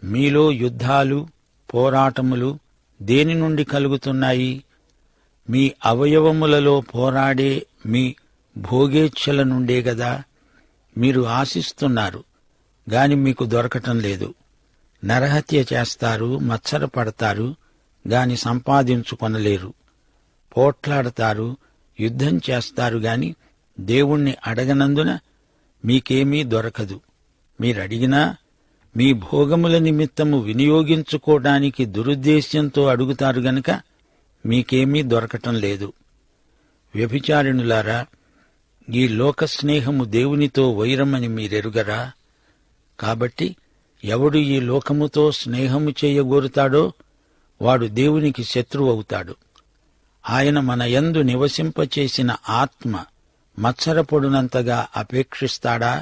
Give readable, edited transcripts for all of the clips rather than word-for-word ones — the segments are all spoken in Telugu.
మీలో యుద్ధాలు, పోరాటములు దేని నుండి కలుగుతున్నాయి? మీ అవయవములలో పోరాడే మీ భోగేచ్ఛల నుండే గదా. మీరు ఆశిస్తున్నారు గాని మీకు దొరకటం లేదు. నరహత్య చేస్తారు, మత్సరపడతారు గాని సంపాదించుకొనలేరు. పోట్లాడతారు, యుద్ధం చేస్తారు గాని దేవుణ్ణి అడగనందున మీకేమీ దొరకదు. మీరడిగినా మీ భోగముల నిమిత్తము వినియోగించుకోవడానికి దురుద్దేశ్యంతో అడుగుతారు గనుక మీకేమీ దొరకటం లేదు. వ్యభిచారిణులారా, ఈ లోక స్నేహము దేవునితో వైరమని మీరెరుగరా? కాబట్టి ఎవడు ఈ లోకముతో స్నేహము చేయగోరుతాడో వాడు దేవునికి శత్రువవుతాడు. ఆయన మన యందు నివసింపచేసిన ఆత్మ మత్సరపడునంతగా అపేక్షిస్తాడా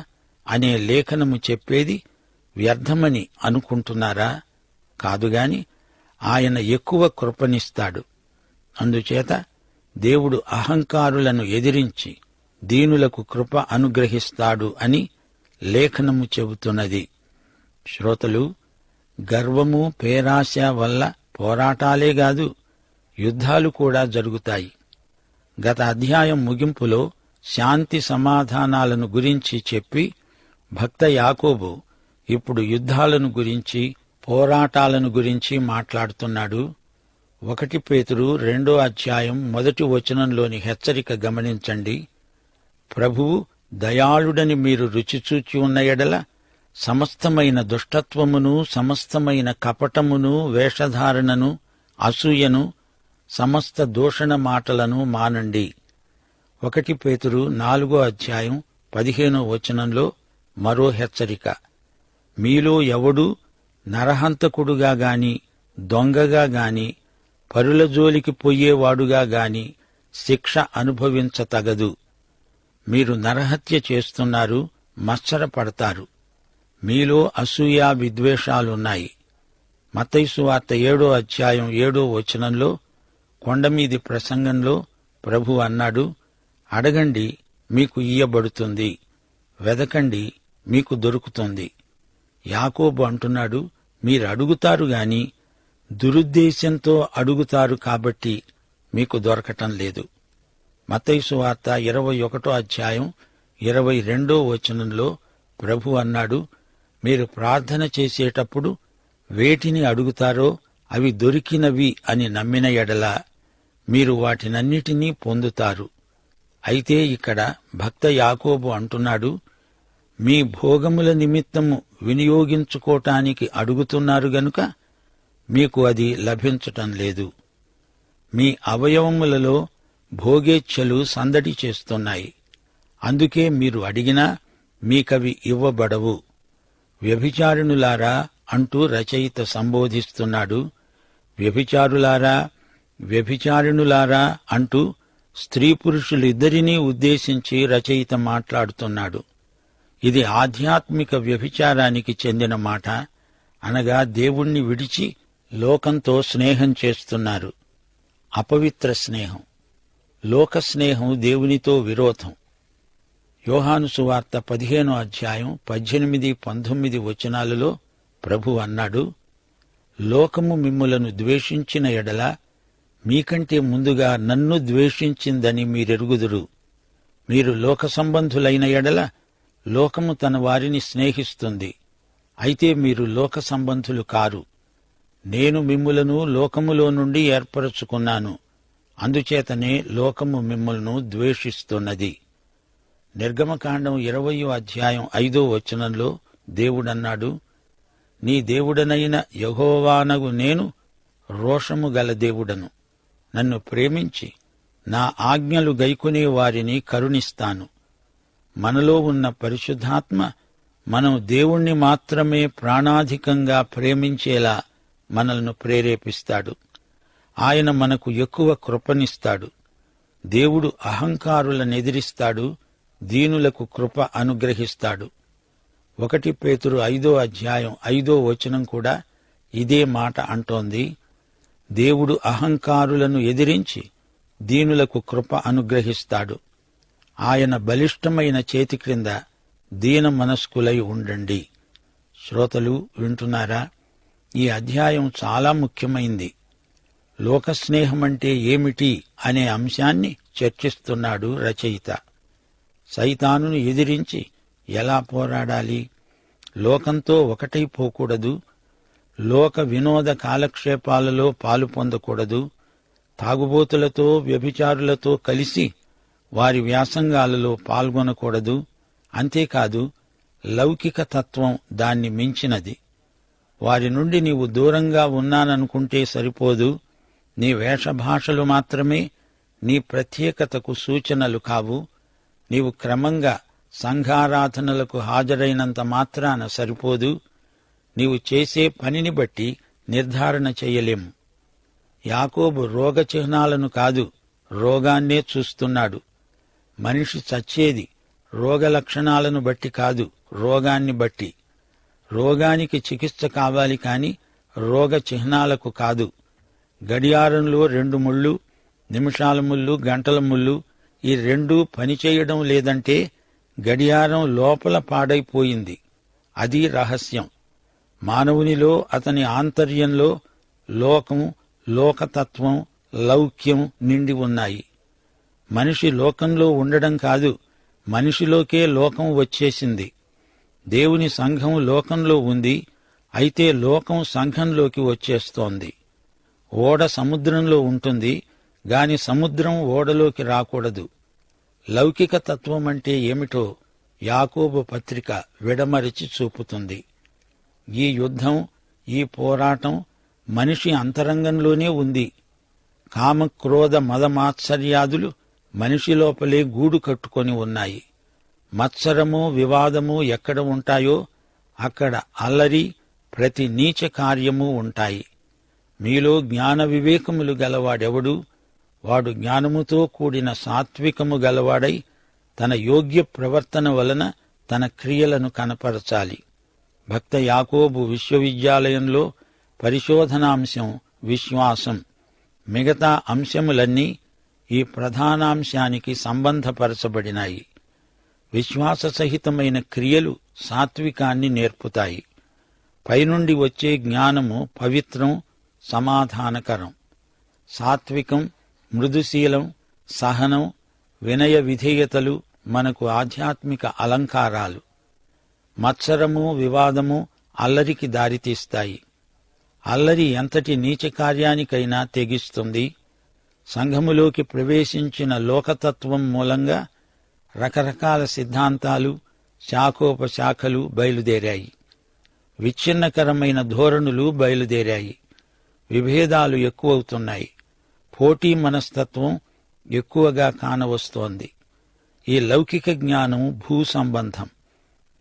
అనే లేఖనము చెప్పేది వ్యర్థమని అనుకుంటున్నారా? కాదుగాని ఆయన ఎక్కువ కృపనిస్తాడు. అందుచేత దేవుడు అహంకారులను ఎదిరించి దీనులకు కృప అనుగ్రహిస్తాడు అని లేఖనము చెబుతున్నది. శ్రోతలు, గర్వము, పేరాశ వల్ల పోరాటాలే గాదు, యుద్ధాలు కూడా జరుగుతాయి. గత అధ్యాయం ముగింపులో శాంతి సమాధానాలను గురించి చెప్పి భక్త యాకోబు ఇప్పుడు యుద్ధాలను గురించి, పోరాటాలను గురించి మాట్లాడుతున్నాడు. 1 పేతురు 2వ అధ్యాయం 1వ వచనంలోని హెచ్చరిక గమనించండి. ప్రభువు దయాళుడని మీరు రుచిచూచి ఉన్న ఎడల సమస్తమైన దుష్టత్వమును, సమస్తమైన కపటమును, వేషధారణను, అసూయను, సమస్త దూషణ మాటలను మానండి. 1 పేతురు 4వ అధ్యాయం 15వ వచనంలో మరో హెచ్చరిక. మీలో ఎవడూ నరహంతకుడుగా గాని, దొంగగా గాని, పరుల జోలికి పోయేవాడుగా గాని శిక్ష అనుభవించతగదు. మీరు నరహత్య చేస్తున్నారు, మత్సరపడతారు. మీలో అసూయ, విద్వేషాలున్నాయి. మత్తయి సువార్త 7వ అధ్యాయం 7వ వచనంలో కొండమీది ప్రసంగంలో ప్రభు అన్నాడు, అడగండి మీకు ఇయ్యబడుతుంది, వెదకండి మీకు దొరుకుతుంది. యాకోబు అంటున్నాడు, మీరు అడుగుతారు గాని దురుద్దేశ్యంతో అడుగుతారు కాబట్టి మీకు దొరకటం లేదు. మత్తయి సువార్త 21వ అధ్యాయం 22వ వచనంలో ప్రభు అన్నాడు, మీరు ప్రార్థన చేసేటప్పుడు వేటిని అడుగుతారో అవి దొరికినవి అని నమ్మిన ఎడల మీరు వాటినన్నిటినీ పొందుతారు. అయితే ఇక్కడ భక్త యాకోబు అంటున్నాడు, మీ భోగముల నిమిత్తము వినియోగించుకోటానికి అడుగుతున్నారు గనుక మీకు అది లభించటం లేదు. మీ అవయవములలో భోగేచ్ఛలు సందడి చేస్తున్నాయి. అందుకే మీరు అడిగినా మీకవి ఇవ్వబడవు. వ్యభిచారిణులారా అంటూ రచయిత సంబోధిస్తున్నాడు. వ్యభిచారులారా, వ్యభిచారిణులారా అంటూ స్త్రీ పురుషులిద్దరినీ ఉద్దేశించి రచయిత మాట్లాడుతున్నాడు. ఇది ఆధ్యాత్మిక వ్యభిచారానికి చెందిన మాట. అనగా దేవుణ్ణి విడిచి లోకంతో స్నేహం చేస్తున్నారు. అపవిత్ర స్నేహం. లోక స్నేహం దేవునితో విరోధం. యోహాను సువార్త 15వ అధ్యాయం 18, 19 వచనాలలో ప్రభు అన్నాడు, లోకము మిమ్ములను ద్వేషించిన ఎడల మీకంటే ముందుగా నన్ను ద్వేషించిందని మీరెరుగుదురు. మీరు లోక సంబంధులైన ఎడల లోకము తన వారిని స్నేహిస్తుంది. అయితే మీరు లోక సంబంధులు కారు. నేను మిమ్ములను లోకములో నుండి ఏర్పరచుకున్నాను. అందుచేతనే లోకము మిమ్ములను ద్వేషిస్తున్నది. నిర్గమకాండం 20వ అధ్యాయం 5వ వచనంలో దేవుడన్నాడు, నీ దేవుడనైన యెహోవానగు నేను రోషము గల దేవుడను. నన్ను ప్రేమించి నా ఆజ్ఞలు గైకొనే వారిని కరుణిస్తాను. మనలో ఉన్న పరిశుద్ధాత్మ మనం దేవుణ్ణి మాత్రమే ప్రాణాధికంగా ప్రేమించేలా మనల్ని ప్రేరేపిస్తాడు. ఆయన మనకు ఎక్కువ కృపనిస్తాడు. దేవుడు అహంకారులనెదిరిస్తాడు, దీనులకు కృప అనుగ్రహిస్తాడు. 1 పేతురు 5వ అధ్యాయం 5వ వచనం కూడా ఇదే మాట అంటోంది. దేవుడు అహంకారులను ఎదిరించి దీనులకు కృప అనుగ్రహిస్తాడు. ఆయన బలిష్టమైన చేతి క్రింద దీన మనస్కులై ఉండండి. శ్రోతలు వింటున్నారా? ఈ అధ్యాయం చాలా ముఖ్యమైంది. లోకస్నేహమంటే ఏమిటి అనే అంశాన్ని చర్చిస్తున్నాడు రచయిత. సైతానును ఎదిరించి ఎలా పోరాడాలి? లోకంతో ఒకటైపోకూడదు. లోక వినోద కాలక్షేపాలలో పాలు పొందకూడదు. తాగుబోతులతో, వ్యభిచారులతో కలిసి వారి వ్యాసంగాలలో పాల్గొనకూడదు. అంతేకాదు, లౌకిక తత్వం దాన్ని మించినది. వారి నుండి నీవు దూరంగా ఉన్నాననుకుంటే సరిపోదు. నీ వేషభాషలు మాత్రమే నీ ప్రత్యేకతకు సూచనలు కావు. నీవు క్రమంగా సంఘారాధనలకు హాజరైనంత మాత్రాన సరిపోదు. నీవు చేసే పనిని బట్టి నిర్ధారణ చెయ్యలేము. యాకోబు రోగ చిహ్నాలను కాదు, రోగాన్నే చూస్తున్నాడు. మనిషి చచ్చేది రోగ లక్షణాలను బట్టి కాదు, రోగాన్ని బట్టి. రోగానికి చికిత్స కావాలి కాని రోగ చిహ్నాలకు కాదు. గడియారంలో 2 ముళ్ళు, నిమిషాల ముళ్ళు, గంటల ముళ్ళు, ఈ 2 పనిచేయడం లేదంటే గడియారం లోపల పాడైపోయింది. అది రహస్యం. మానవునిలో, అతని ఆంతర్యంలో లోకం, లోకతత్వం, లౌక్యం నిండి ఉన్నాయి. మనిషి లోకంలో ఉండడం కాదు, మనిషిలోకే లోకం వచ్చేసింది. దేవుని సంఘం లోకంలో ఉంది, అయితే లోకం సంఘంలోకి వచ్చేస్తోంది. ఓడ సముద్రంలో ఉంటుంది గాని సముద్రం ఓడలోకి రాకూడదు. లౌకిక తత్వం అంటే ఏమిటో యాకోబు పత్రిక విడమరిచి చూపుతుంది. ఈ యుద్ధం, ఈ పోరాటం మనిషి అంతరంగంలోనే ఉంది. కామక్రోధ మదమాత్సర్యాదులు మనిషి లోపలే గూడు కట్టుకొని ఉన్నాయి. మత్సరము, వివాదము ఎక్కడ ఉంటాయో అక్కడ అల్లరి, ప్రతి నీచ కార్యము ఉంటాయి. మీలో జ్ఞాన వివేకములు గలవాడెవడు? వాడు జ్ఞానముతో కూడిన సాత్వికము గలవాడై తన యోగ్య ప్రవర్తన వలన తన క్రియలను కనపరచాలి. భక్త యాకోబు విశ్వవిద్యాలయంలో పరిశోధనాంశం విశ్వాసం. మిగతా అంశములన్నీ ఈ ప్రధానాంశానికి సంబంధపరచబడినాయి. విశ్వాస సహితమైన క్రియలు సాత్వికాన్ని నేర్పుతాయి. పైనుండి వచ్చే జ్ఞానము పవిత్రం, సమాధానకరం. సాత్వికం, మృదుశీలం, సహనం, వినయ విధేయతలు మనకు ఆధ్యాత్మిక అలంకారాలు. మత్సరము, వివాదము అల్లరికి దారితీస్తాయి. అల్లరి ఎంతటి నీచ కార్యానికైనా తెగిస్తుంది. సంఘములోకి ప్రవేశించిన లోకతత్వం మూలంగా రకరకాల సిద్ధాంతాలు, శాఖోపశాఖలు బయలుదేరాయి. విచ్ఛిన్నకరమైన ధోరణులు బయలుదేరాయి. విభేదాలు ఎక్కువవుతున్నాయి. పోటీ మనస్తత్వం ఎక్కువగా కానవస్తోంది. ఈ లౌకిక జ్ఞానం భూ సంబంధం,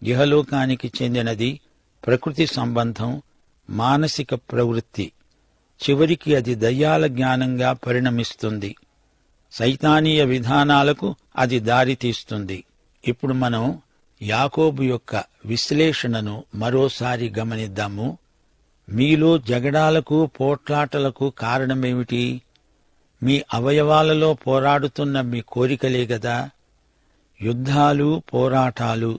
ఇహలోకానికి చెందినది, ప్రకృతి సంబంధం, మానసిక ప్రవృత్తి. చివరికి అది దయ్యాల జ్ఞానంగా పరిణమిస్తుంది. సైతానీయ విధానాలకు అది దారితీస్తుంది. ఇప్పుడు మనం యాకోబు యొక్క విశ్లేషణను మరోసారి గమనిద్దాము. మీలో జగడాలకు, పోట్లాటలకు కారణమేమిటి? మీ అవయవాలలో పోరాడుతున్న మీ కోరికలే గదా. యుద్ధాలు, పోరాటాలు.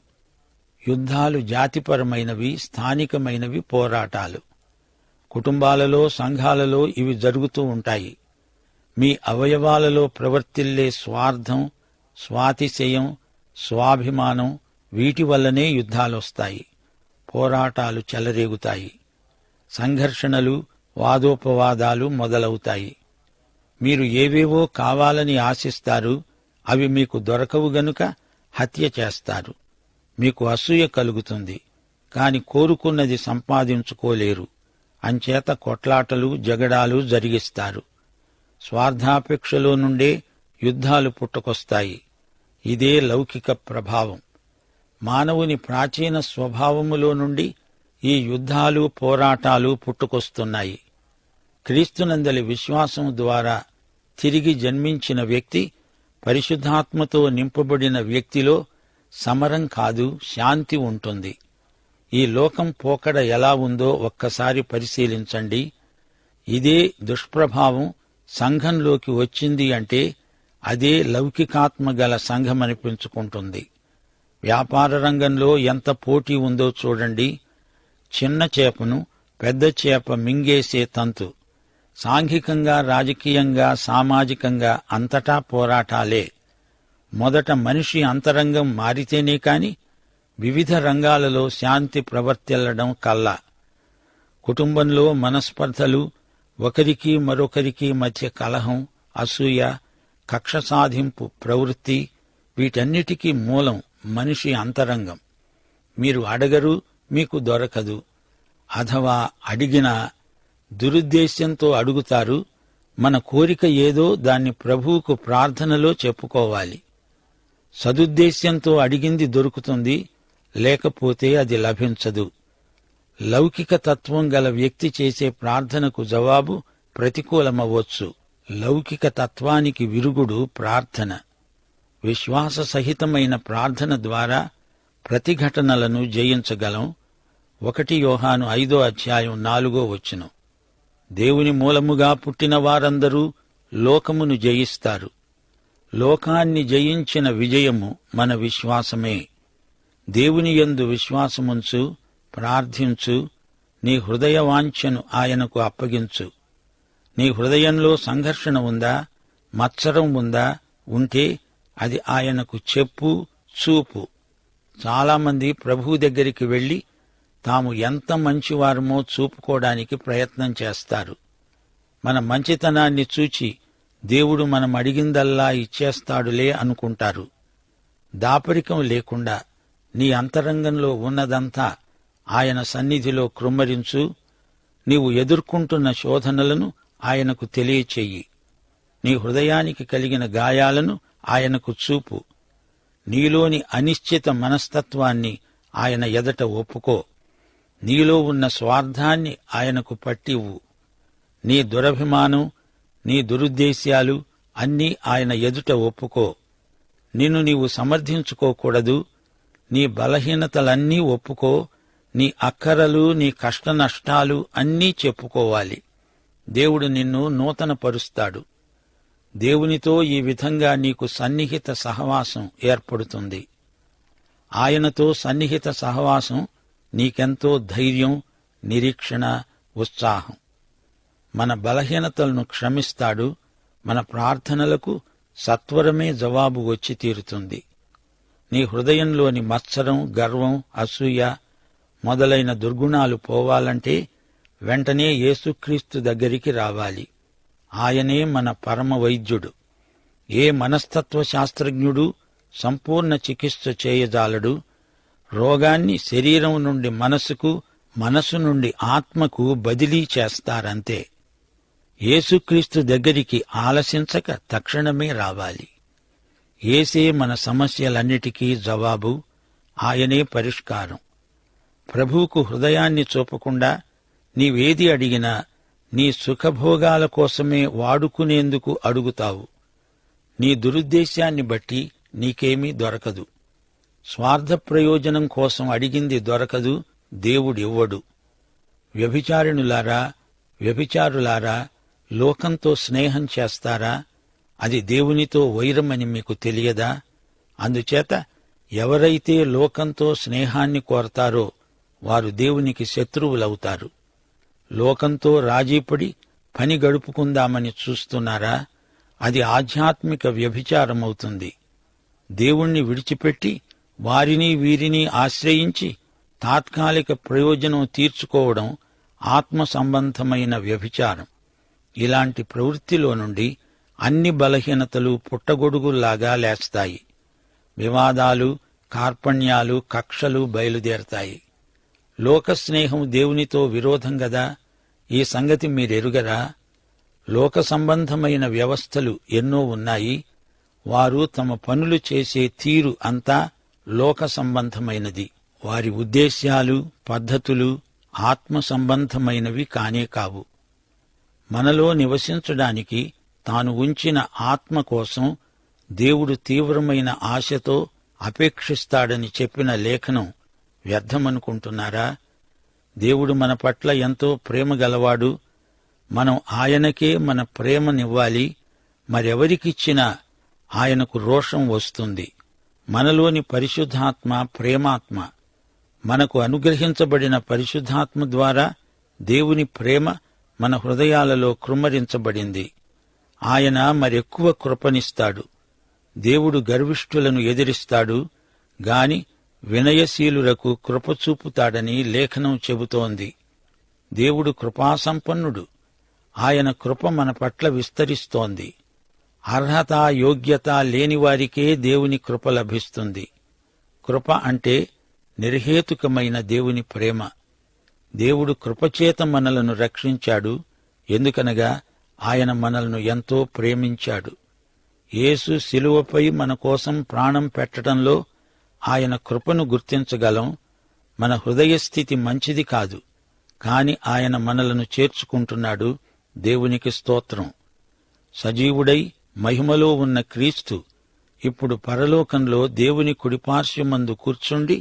యుద్ధాలు జాతిపరమైనవి, స్థానికమైనవి పోరాటాలు. కుటుంబాలలో, సంఘాలలో ఇవి జరుగుతూ ఉంటాయి. మీ అవయవాలలో ప్రవర్తిల్లే స్వార్థం, స్వాతిశయం, స్వాభిమానం, వీటి వల్లనే యుద్ధాలొస్తాయి, పోరాటాలు చెలరేగుతాయి, సంఘర్షణలు, వాదోపవాదాలు మొదలవుతాయి. మీరు ఏవేవో కావాలని ఆశిస్తారు, అవి మీకు దొరకవు గనుక హత్య చేస్తారు. మీకు అసూయ కలుగుతుంది, కాని కోరుకున్నది సంపాదించుకోలేరు. అంచేత కొట్లాటలు, జగడాలు జరిగిస్తారు. స్వార్థాపేక్షలో నుండే యుద్ధాలు పుట్టుకొస్తాయి. ఇదే లౌకిక ప్రభావం. మానవుని ప్రాచీన స్వభావములో నుండి ఈ యుద్ధాలు, పోరాటాలు పుట్టుకొస్తున్నాయి. క్రీస్తునందలి విశ్వాసం ద్వారా తిరిగి జన్మించిన వ్యక్తి, పరిశుద్ధాత్మతో నింపబడిన వ్యక్తిలో సమరం కాదు, శాంతి ఉంటుంది. ఈ లోకం పోకడ ఎలా ఉందో ఒక్కసారి పరిశీలించండి. ఇదే దుష్ప్రభావం సంఘంలోకి వచ్చింది అంటే అదే లౌకికాత్మ గల సంఘమనిపించుకుంటుంది. వ్యాపార రంగంలో ఎంత పోటీ ఉందో చూడండి. చిన్న చేపను పెద్ద చేప మింగేసే తంతు. సాంఘికంగా, రాజకీయంగా, సామాజికంగా అంతటా పోరాటాలే. మొదట మనిషి అంతరంగం మారితేనే కాని వివిధ రంగాలలో శాంతి ప్రవర్తిల్లడం కల్లా. కుటుంబంలో మనస్పర్ధలు, ఒకరికి మరొకరికి మధ్య కలహం, అసూయ, కక్ష సాధింపు ప్రవృత్తి, వీటన్నిటికీ మూలం మనిషి అంతరంగం. మీరు అడగరు, మీకు దొరకదు. అథవా అడిగినా దురుద్దేశ్యంతో అడుగుతారు. మన కోరిక ఏదో దాన్ని ప్రభువుకు ప్రార్థనలో చెప్పుకోవాలి. సదుద్దేశ్యంతో అడిగింది దొరుకుతుంది, లేకపోతే అది లభించదు. లౌకిక తత్వం గల వ్యక్తి చేసే ప్రార్థనకు జవాబు ప్రతికూలమవ్వచ్చు. లౌకిక తత్వానికి విరుగుడు ప్రార్థన. విశ్వాస సహితమైన ప్రార్థన ద్వారా ప్రతిఘటనలను జయించగలం. 1 యోహాను 5:4 దేవుని మూలముగా పుట్టిన వారందరూ లోకమును జయిస్తారు. లోకాన్ని జయించిన విజయము మన విశ్వాసమే. దేవుని యందు విశ్వాసముంచు, ప్రార్థించు, నీ హృదయ వాంఛను ఆయనకు అప్పగించు. నీ హృదయంలో సంఘర్షణ ఉందా, మత్సరం ఉందా? ఉంటే అది ఆయనకు చెప్పు, చూపు. చాలామంది ప్రభువు దగ్గరికి వెళ్లి తాము ఎంత మంచివారమో చూపుకోవడానికి ప్రయత్నం చేస్తారు. మన మంచితనాన్ని చూచి దేవుడు మనం అడిగిందల్లా ఇచ్చేస్తాడులే అనుకుంటారు. దాపరికం లేకుండా నీ అంతరంగంలో ఉన్నదంతా ఆయన సన్నిధిలో కృమ్మరించు. నీవు ఎదుర్కొంటున్న శోధనలను ఆయనకు తెలియచెయ్యి. నీ హృదయానికి కలిగిన గాయాలను ఆయనకు చూపు. నీలోని అనిశ్చిత మనస్తత్వాన్ని ఆయన ఎదట ఒప్పుకో. నీలో ఉన్న స్వార్థాన్ని ఆయనకు పట్టివ్వు. నీ దురభిమానం, నీ దురుద్దేశ్యాలు అన్నీ ఆయన ఎదుట ఒప్పుకో. నిన్ను నీవు సమర్థించుకోకూడదు. నీ బలహీనతలన్నీ ఒప్పుకో. నీ అక్కరలు, నీ కష్టనష్టాలు అన్నీ చెప్పుకోవాలి. దేవుడు నిన్ను నూతనపరుస్తాడు. దేవునితో ఈ విధంగా నీకు సన్నిహిత సహవాసం ఏర్పడుతుంది. ఆయనతో సన్నిహిత సహవాసం నీకెంతో ధైర్యం, నిరీక్షణ, ఉత్సాహం. మన బలహీనతలను క్షమిస్తాడు. మన ప్రార్థనలకు సత్వరమే జవాబు వచ్చి తీరుతుంది. నీ హృదయంలోని మత్సరం, గర్వం, అసూయ మొదలైన దుర్గుణాలు పోవాలంటే వెంటనే యేసుక్రీస్తు దగ్గరికి రావాలి. ఆయనే మన పరమ వైద్యుడు. ఏ మనస్తత్వ శాస్త్రజ్ఞుడు సంపూర్ణ చికిత్స చేయజాలడు. రోగాన్ని శరీరం నుండి మనసుకు, మనసు నుండి ఆత్మకు బదిలీ చేస్తారంతే. యేసుక్రీస్తు దగ్గరికి ఆలసించక తక్షణమే రావాలి. యేసే మన సమస్యలన్నిటికీ జవాబు. ఆయనే పరిష్కారం. ప్రభువుకు హృదయాన్ని చూపకుండా నీవేది అడిగినా నీ సుఖభోగాల కోసమే వాడుకునేందుకు అడుగుతావు. నీ దురుద్దేశాన్ని బట్టి నీకేమీ దొరకదు. స్వార్థ ప్రయోజనం కోసం అడిగింది దొరకదు, దేవుడివ్వడు. వ్యభిచారులారా, లోకంతో స్నేహం చేస్తారా? అది దేవునితో వైరమని మీకు తెలియదా? అందుచేత ఎవరైతే లోకంతో స్నేహాన్ని కోరతారో వారు దేవునికి శత్రువులవుతారు. లోకంతో రాజీపడి పని గడుపుకుందామని చూస్తున్నారా? అది ఆధ్యాత్మిక వ్యభిచారమవుతుంది. దేవుణ్ణి విడిచిపెట్టి వారిని వీరిని ఆశ్రయించి తాత్కాలిక ప్రయోజనం తీర్చుకోవడం ఆత్మ సంబంధమైన వ్యభిచారం. ఇలాంటి ప్రవృత్తిలో నుండి అన్ని బలహీనతలు పుట్టగొడుగుల్లాగా లేస్తాయి. వివాదాలు, కార్పణ్యాలు, కక్షలు బయలుదేరతాయి. లోకస్నేహం దేవునితో విరోధం గదా. ఈ సంగతి మీరెరుగరా? లోక సంబంధమైన వ్యవస్థలు ఎన్నో ఉన్నాయి. వారు తమ పనులు చేసే తీరు అంతా లోక సంబంధమైనది. వారి ఉద్దేశ్యాలు, పద్ధతులు ఆత్మ సంబంధమైనవి కానే కావు. మనలో నివసించడానికి తాను ఉంచిన ఆత్మ కోసం దేవుడు తీవ్రమైన ఆశతో అపేక్షిస్తాడని చెప్పిన లేఖనం వ్యర్థమనుకుంటున్నారా? దేవుడు మన పట్ల ఎంతో ప్రేమ గలవాడు. మనం ఆయనకే మన ప్రేమనివ్వాలి. మరెవరికిచ్చినా ఆయనకు రోషం వస్తుంది. మనలోని పరిశుద్ధాత్మ ప్రేమాత్మ. మనకు అనుగ్రహించబడిన పరిశుద్ధాత్మ ద్వారా దేవుని ప్రేమ మన హృదయాలలో కృమ్మరించబడింది. ఆయన మరెక్కువ కృపనిస్తాడు. దేవుడు గర్విష్ఠులను ఎదిరిస్తాడు గాని వినయశీలులకు కృప చూపుతాడని లేఖనం చెబుతోంది. దేవుడు కృపాసంపన్నుడు. ఆయన కృప మన పట్ల విస్తరిస్తోంది. అర్హత యోగ్యత లేనివారికే దేవుని కృప లభిస్తుంది. కృప అంటే నిర్హేతుకమైన దేవుని ప్రేమ. దేవుడు కృపచేత మనలను రక్షించాడు. ఎందుకనగా ఆయన మనలను ఎంతో ప్రేమించాడు. యేసు శిలువపై మన కోసం ప్రాణం పెట్టడంలో ఆయన కృపను గుర్తించగలం. మన హృదయస్థితి మంచిది కాదు, కాని ఆయన మనలను చేర్చుకుంటున్నాడు. దేవునికి స్తోత్రం. సజీవుడై మహిమలో ఉన్న క్రీస్తు ఇప్పుడు పరలోకంలో దేవుని కుడిపార్శ్వమందు కూర్చుండి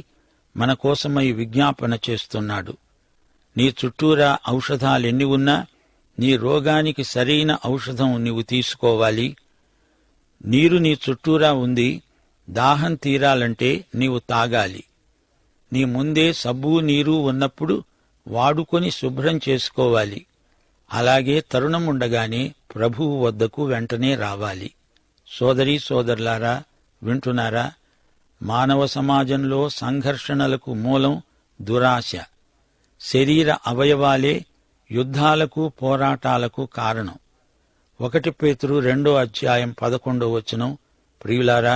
మన కోసమై విజ్ఞాపన చేస్తున్నాడు. నీ చుట్టూరా ఔషధాలెన్ని ఉన్నా నీ రోగానికి సరైన ఔషధం నీవు తీసుకోవాలి. నీరు నీ చుట్టూరా ఉంది. దాహం తీరాలంటే నీవు తాగాలి. నీ ముందే సబ్బు నీరు ఉన్నప్పుడు వాడుకొని శుభ్రం చేసుకోవాలి. అలాగే తరుణం ఉండగానే ప్రభువు వద్దకు వెంటనే రావాలి. సోదరీ సోదరులారా, వింటున్నారా? మానవ సమాజంలో సంఘర్షణలకు మూలం దురాశ. శరీర అవయవాలే యుద్ధాలకు పోరాటాలకు కారణం. 1 పేతురు 2:11 ప్రియులారా,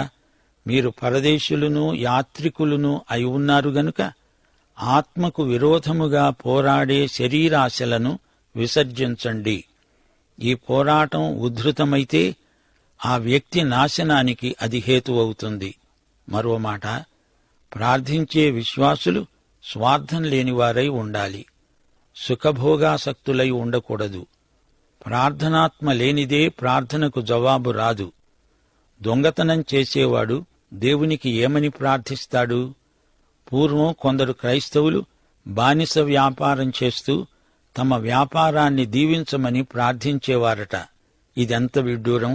మీరు పరదేశులను యాత్రికులను అయి ఉన్నారు గనుక ఆత్మకు విరోధముగా పోరాడే శరీరాశలను విసర్జించండి. ఈ పోరాటం ఉద్ధృతమైతే ఆ వ్యక్తి నాశనానికి అది హేతువవుతుంది. మరో మాట, ప్రార్థించే విశ్వాసులు స్వార్థం లేనివారై ఉండాలి. సుఖభోగాసక్తులై ఉండకూడదు. ప్రార్థనాత్మ లేనిదే ప్రార్థనకు జవాబు రాదు. దొంగతనం చేసేవాడు దేవునికి ఏమని ప్రార్థిస్తాడు? పూర్వం కొందరు క్రైస్తవులు బానిస వ్యాపారం చేస్తూ తమ వ్యాపారాన్ని దీవించమని ప్రార్థించేవారట. ఇదెంత విడ్డూరం!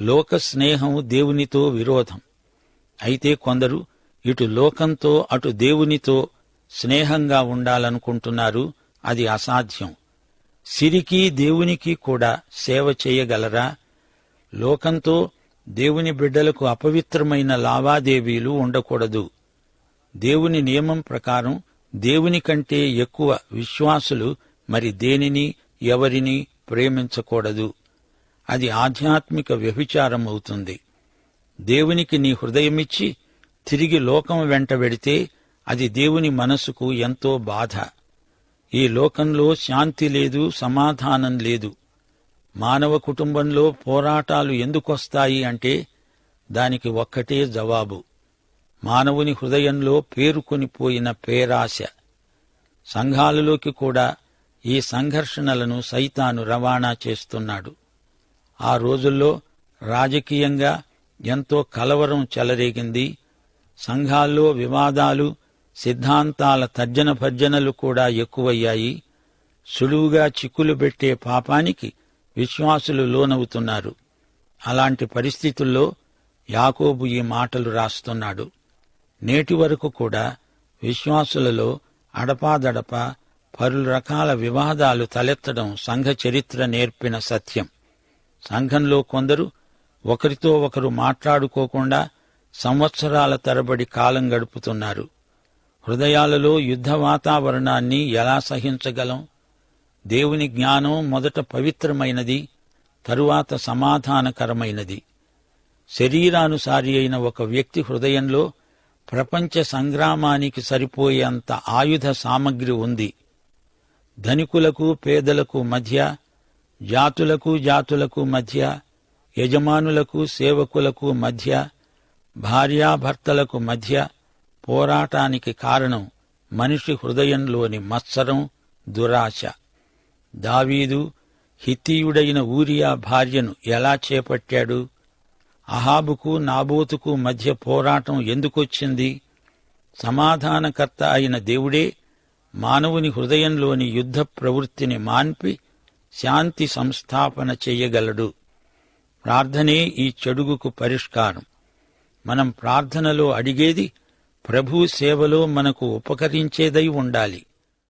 లోక స్నేహం దేవునితో విరోధం. అయితే కొందరు ఇటు లోకంతో అటు దేవునితో స్నేహంగా ఉండాలనుకుంటున్నారు. అది అసాధ్యం. సిరికి దేవునికి కూడా సేవ చేయగలరా? లోకంతో దేవుని బిడ్డలకు అపవిత్రమైన లావాదేవీలు ఉండకూడదు. దేవుని నియమం ప్రకారం దేవుని కంటే ఎక్కువ విశ్వాసులు మరి దేనిని ఎవరిని ప్రేమించకూడదు. అది ఆధ్యాత్మిక వ్యభిచారం అవుతుంది. దేవునికి నీ హృదయమిచ్చి తిరిగి లోకం వెంట వెడితే అది దేవుని మనసుకు ఎంతో బాధ. ఈ లోకంలో శాంతి లేదు, సమాధానం లేదు. మానవ కుటుంబంలో పోరాటాలు ఎందుకొస్తాయి అంటే దానికి ఒక్కటే జవాబు: మానవుని హృదయంలో పేరుకొనిపోయిన పేరాశ. సంఘాలలోకి కూడా ఈ సంఘర్షణలను సైతాను రవాణా చేస్తున్నాడు. ఆ రోజుల్లో రాజకీయంగా ఎంతో కలవరం చెలరేగింది. సంఘాల్లో వివాదాలు, సిద్ధాంతాల తర్జన భర్జనలు కూడా ఎక్కువయ్యాయి. సులువుగా చిక్కులు పెట్టే పాపానికి విశ్వాసులు లోనవుతున్నారు. అలాంటి పరిస్థితుల్లో యాకోబు ఈ మాటలు రాస్తున్నాడు. నేటి వరకు కూడా విశ్వాసులలో అడపాదడపా పలు రకాల వివాదాలు తలెత్తడం సంఘ చరిత్ర నేర్పిన సత్యం. సంఘంలో కొందరు ఒకరితో ఒకరు మాట్లాడుకోకుండా సంవత్సరాల తరబడి కాలం గడుపుతున్నారు. హృదయాలలో యుద్ధ వాతావరణాన్ని ఎలా సహించగలం? దేవుని జ్ఞానం మొదట పవిత్రమైనది, తరువాత సమాధానకరమైనది. శరీరానుసారి అయిన ఒక వ్యక్తి హృదయంలో ప్రపంచ సంగ్రామానికి సరిపోయేంత ఆయుధ సామగ్రి ఉంది. ధనికులకు పేదలకు మధ్య, జాతులకు జాతులకు మధ్య, యజమానులకు సేవకులకు మధ్య, భార్యాభర్తలకు మధ్య పోరాటానికి కారణం మనిషి హృదయంలోని మత్సరం, దురాశ. దావీదు హిత్తీయుడైన ఊరియా భార్యను ఎలా చేపట్టాడు? అహాబుకు నాబోతుకు మధ్య పోరాటం ఎందుకొచ్చింది? సమాధానకర్త అయిన దేవుడే మానవుని హృదయంలోని యుద్ధ ప్రవృత్తిని మాన్పి శాంతి సంస్థాపన చెయ్యగలడు. ప్రార్థనే ఈ చెడుగుకు పరిష్కారం. మనం ప్రార్థనలో అడిగేది ప్రభు సేవలో మనకు ఉపకరించేదై ఉండాలి.